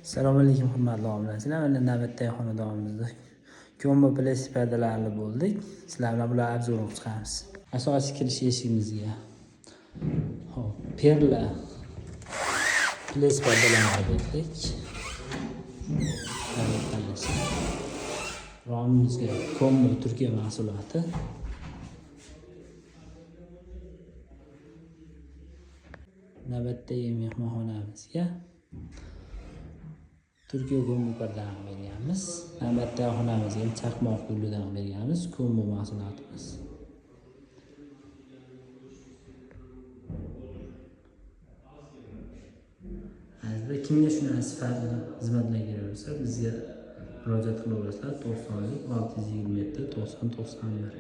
Assalomu alaykum hurmatli obunachilar. Mana navbatdagi xonadonimizda kombo plastik pardalarni bo'ldik. Sizlar bilan bular obzorini chiqaramiz. Asosiy kirish eshigimizga hop, perla plastik pardalarni bo'ldik. Romimizga kombo Turkiya mahsuloti. Navbatdagi mehmonxonamizga Turkiya kombo pardani berganmiz. Navbatdagi xonamizga ham chaqmoq gullidan berganmiz. Kombo mahsulotimiz. Azizlar, kimga shu sifatli xizmatlar kerak bo'lsa, bizga murojaat qilaverasizlar. 90 627 90 91.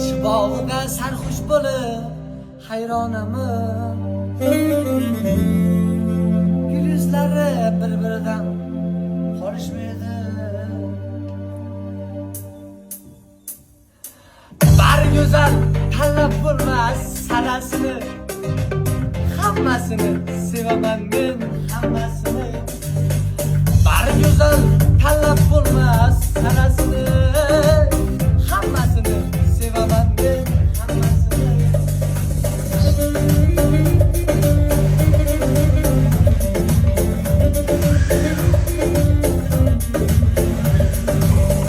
Shibog'iga sarxush bo'lib hayronaman. Yuzlari bir-biridan qolishmaydi. Bari go'zal tanlab bo'lmas sanasini. Hammasini sevaman men, hammasini.